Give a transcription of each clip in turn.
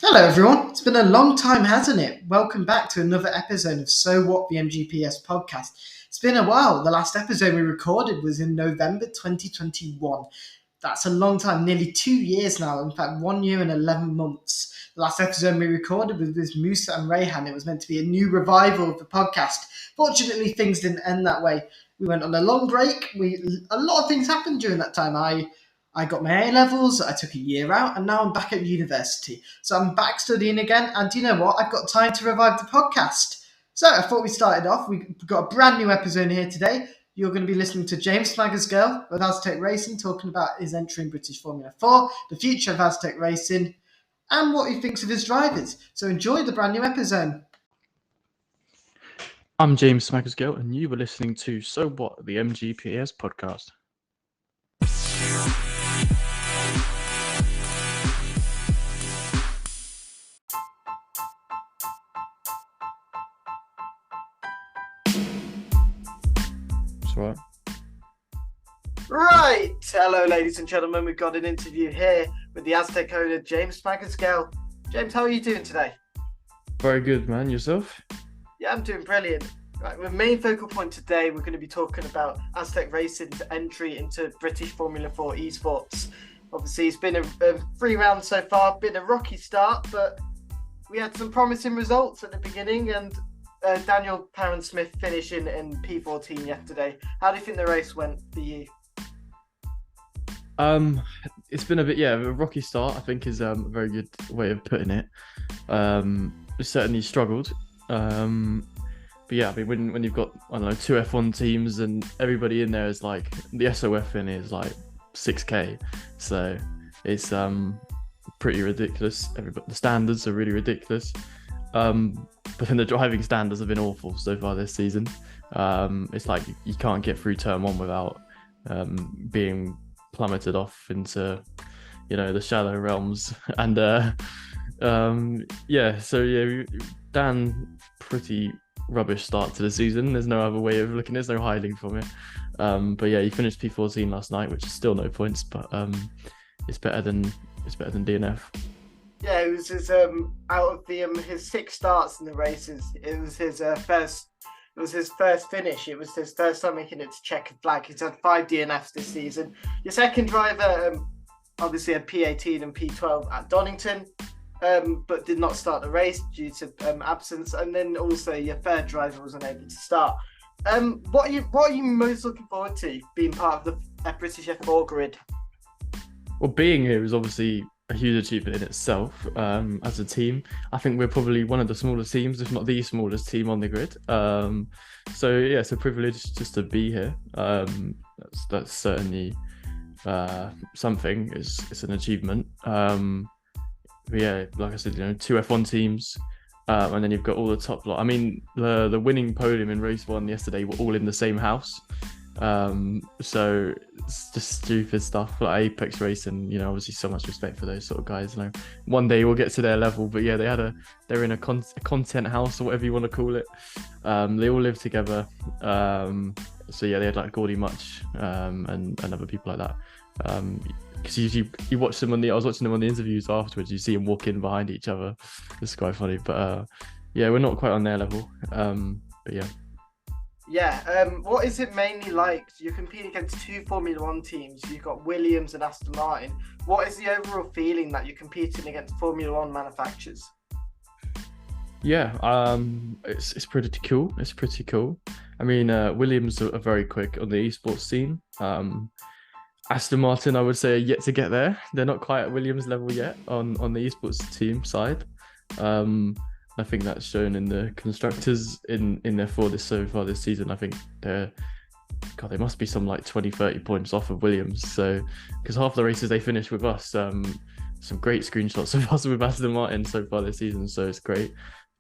Hello everyone, it's been a long time, hasn't it? Welcome back to another episode of So What, the MGPS podcast. It's been a while. The last episode we recorded was in November 2021. That's a long time, nearly 2 years now. In fact, 1 year and 11 months. The last episode we recorded was with Musa and Rayhan. It was meant to be a new revival of the podcast. Fortunately, things didn't end that way. We went on a long break. A lot of things happened during that time. I got my A-levels, I took a year out, and now I'm back at university. So I'm back studying again, and you know what? I've got time to revive the podcast. So I thought we started off. We've got a brand new episode here today. You're going to be listening to James Smaggasgale with Azz Tech Racing, talking about his entry in British Formula 4, the future of Azz Tech Racing, and what he thinks of his drivers. So enjoy the brand new episode. I'm James Smaggasgale, and you were listening to So What, the MGPS podcast. That's Right. Hello, ladies and gentlemen. We've got an interview here with the Azz Tech owner, James Smaggasgale. James, how are you doing today? Very good, man. Yourself? Yeah, I'm doing brilliant. Right, the main focal point today, we're going to be talking about Azz Tech Racing's entry into British Formula 4 eSports. Obviously, it's been a 3 rounds so far, been a rocky start, but we had some promising results at the beginning, and Daniel Parent-Smith finishing in P14 yesterday. How do you think the race went for you? It's been a rocky start, I think is a very good way of putting it. Certainly struggled. But yeah, I mean, when you've got, I don't know, 2 F1 teams and everybody in there is like, the SOF in is like 6K. So it's pretty ridiculous. The standards are really ridiculous. But then the driving standards have been awful so far this season. It's like you can't get through turn 1 without being plummeted off into, the shallow realms. And Dan, pretty rubbish start to the season. There's no other way of looking. There's no hiding from it. But yeah, he finished P14 last night, which is still no points, but it's better than DNF. Yeah, it was his out of the his 6 starts in the races. It was his first. It was his first finish. It was his first time making it to checkered flag. He's had 5 DNFs this season. Your second driver, obviously had P18 and P12 at Donington, but did not start the race due to absence. And then also your third driver was unable to start. What are you most looking forward to being part of the British F4 grid? Well, being here is obviously a huge achievement in itself. As a team, I think we're probably one of the smallest teams, if not the smallest team on the grid. So yeah, it's a privilege just to be here. That's certainly something. It's an achievement. But yeah, like I said, 2 F1 teams, and then you've got all the top lot. I mean, the winning podium in race 1 yesterday were all in the same house. So it's just stupid stuff like Apex Racing. Obviously so much respect for those sort of guys. One day we'll get to their level, but yeah, they're in a content house or whatever you want to call it. They all live together. So yeah, they had like Gordy Much and other people like that. Because you watch them I was watching them on the interviews afterwards. You see them walking behind each other. It's quite funny, but yeah, we're not quite on their level. But yeah. Yeah, what is it mainly like? You're competing against 2 Formula 1 teams. You've got Williams and Aston Martin. What is the overall feeling that you're competing against Formula 1 manufacturers? Yeah, it's pretty cool. It's pretty cool. I mean, Williams are very quick on the esports scene. Aston Martin, I would say, are yet to get there. They're not quite at Williams level yet on the esports team side. I think that's shown in the constructors in their so far this season. I think they must be some like 20-30 points off of Williams. So because half the races they finished with us, some great screenshots of us with Aston Martin so far this season. So it's great.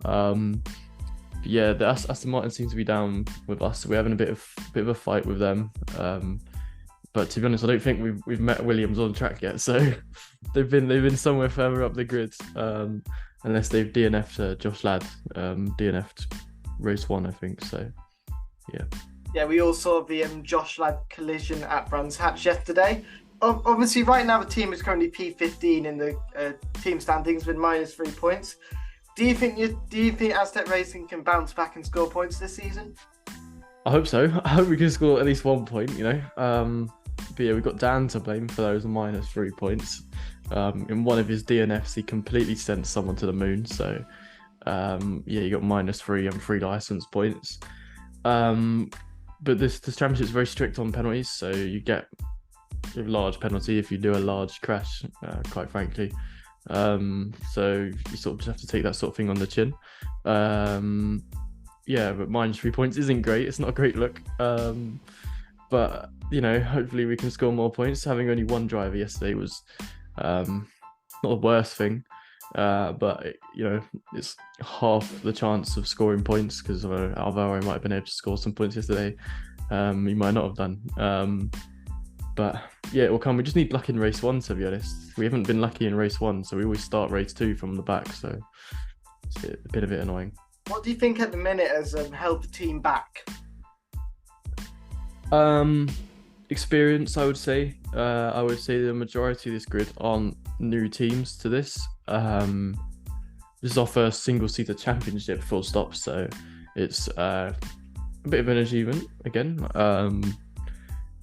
Yeah, the Aston Martin seems to be down with us. We're having a bit of a fight with them. But to be honest, I don't think we've met Williams on track yet. So they've been somewhere further up the grid. Unless they've DNF'd Josh Ladd, DNF'd race 1, I think. So, yeah. Yeah, we all saw the Josh Ladd collision at Brands Hatch yesterday. obviously right now the team is currently P15 in the team standings with -3 points. Do you think Azz Tech Racing can bounce back and score points this season? I hope so. I hope we can score at least 1 point, But yeah, we've got Dan to blame for those -3 points. In one of his DNFs, he completely sent someone to the moon. So, you got -3 and 3 license points. But this championship is very strict on penalties, so you get a large penalty if you do a large crash, quite frankly. So you sort of just have to take that sort of thing on the chin. But -3 points isn't great. It's not a great look. But hopefully we can score more points. Having only one driver yesterday was not the worst thing. But it's half the chance of scoring points because Alvaro might have been able to score some points yesterday. He might not have done. But yeah, it will come. We just need luck in race 1, to be honest. We haven't been lucky in race 1, so we always start race 2 from the back. So it's a bit annoying. What do you think at the minute has held the team back? Experience, I would say. I would say the majority of this grid aren't new teams to this. This is our first single-seater championship, full stop. So it's a bit of an achievement again.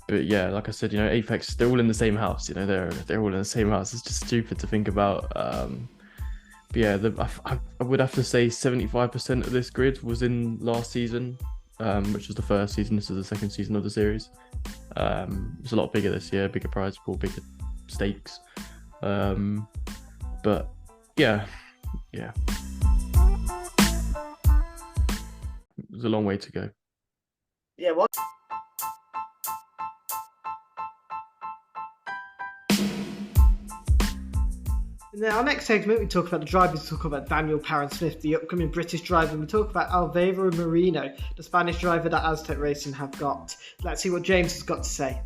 But yeah, like I said, Apex, they're all in the same house. They're all in the same house. It's just stupid to think about. But yeah, I would have to say 75% of this grid was in last season, which was the first season. This is the second season of the series. It's a lot bigger this year, bigger prize pool, bigger stakes. But yeah. There's a long way to go. Yeah, what? In our next segment, we talk about the drivers. We talk about Daniel Parent-Smith, the upcoming British driver. And we talk about Alvaro Moreno, the Spanish driver that Azz Tech Racing have got. Let's see what James has got to say.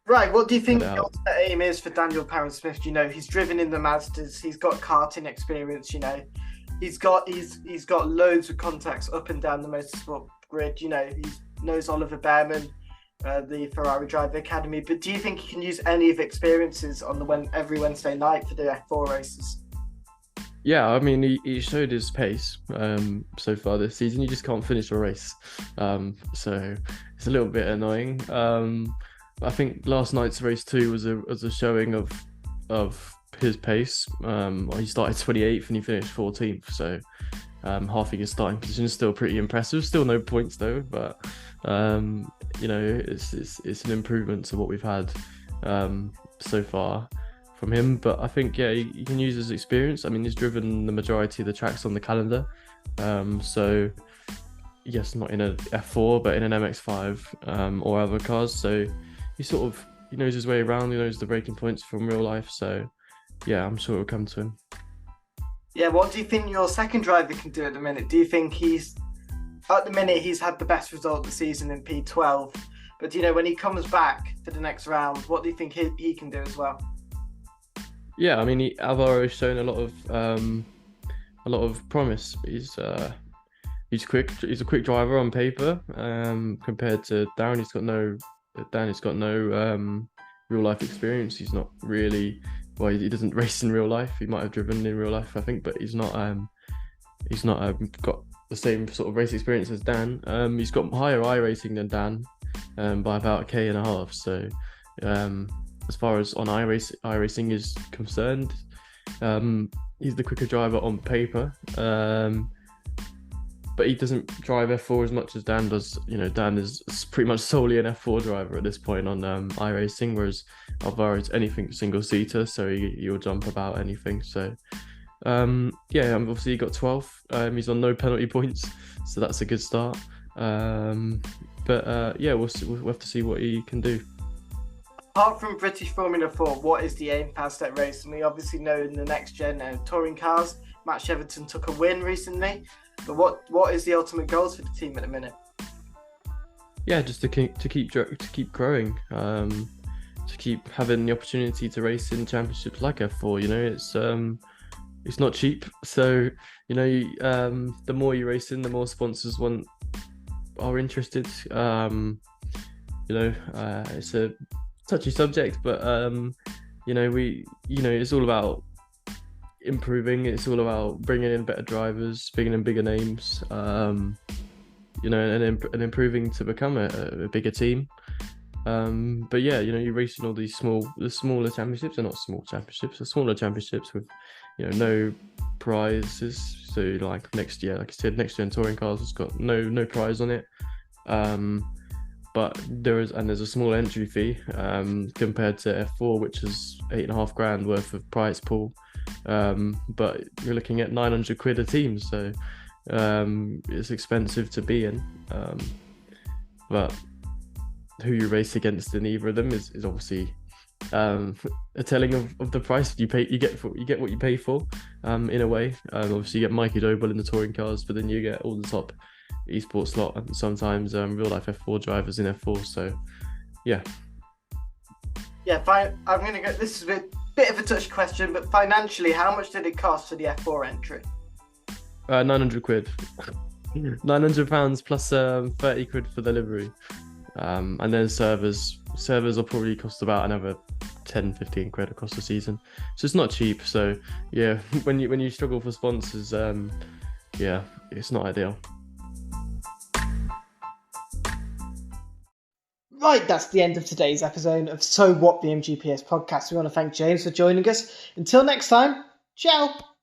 Right, what do you think the ultimate aim is for Daniel Parent-Smith? He's driven in the Mazdas. He's got karting experience. He's got loads of contacts up and down the motorsport grid. He knows Oliver Behrman, the Ferrari Driver Academy. But do you think he can use any of the experiences on every Wednesday night for the F4 races? Yeah, I mean, he showed his pace so far this season. You just can't finish a race, so it's a little bit annoying. I think last night's race 2 was a showing of his pace. He started 28th and he finished 14th, so halving his starting position is still pretty impressive. Still no points though, but it's an improvement to what we've had so far from him. But I think he can use his experience. I mean, he's driven the majority of the tracks on the calendar, so yes, not in a F4 but in an MX5 or other cars. So he knows his way around. He knows the braking points from real life. So yeah, I'm sure it'll come to him. Yeah, what do you think your second driver can do at the minute? Do you think he's had the best result of the season in P12? But when he comes back for the next round, what do you think he can do as well? Yeah, I mean, Alvaro has shown a lot of promise. He's quick. He's a quick driver on paper. Compared to Darren, he's got no real life experience. He's not really. Well, he doesn't race in real life. He might have driven in real life, I think, but he's not got the same sort of race experience as Dan. He's got higher iRacing than Dan by about 1.5K. So as far as on iRacing is concerned, he's the quicker driver on paper. But he doesn't drive F4 as much as Dan does. Dan is pretty much solely an F4 driver at this point on iRacing, whereas Alvaro is anything single-seater, so he'll jump about anything. So, obviously he got 12th. He's on no penalty points, so that's a good start. We'll have to see what he can do. Apart from British Formula 4, what is the aim for Azz Tech Racing? We obviously know in the next gen touring cars, Matt Cheverton took a win recently. But what is the ultimate goals for the team at the minute? Yeah, just to keep growing, to keep having the opportunity to race in championships like F4. It's it's not cheap. So the more you racing, the more sponsors are interested. It's a touchy subject, but it's all about improving. It's all about bringing in better drivers, bringing in bigger names, and improving to become a bigger team. But yeah, you're racing all the smaller championships. They're not small championships, they're smaller championships with no prizes. So like next year, like I said, next gen touring cars has got no prize on it. But there's a small entry fee compared to F4, which is £8,500 worth of prize pool. But you're looking at 900 quid a team, so it's expensive to be in. But who you race against in either of them is obviously a telling of the price you pay. You get what you pay for, in a way. Obviously you get Mikey Doble in the touring cars, but then you get all the top eSports slot and sometimes real life F4 drivers in F4. So yeah. I'm gonna go. This is a bit of a touchy question, but financially, how much did it cost for the F4 entry? 900 quid. £900 plus 30 quid for the livery. And then servers will probably cost about another 10-15 quid across the season, so it's not cheap. So yeah, when you struggle for sponsors, it's not ideal. Right, that's the end of today's episode of So What, the MGPS podcast. We want to thank James for joining us. Until next time, ciao.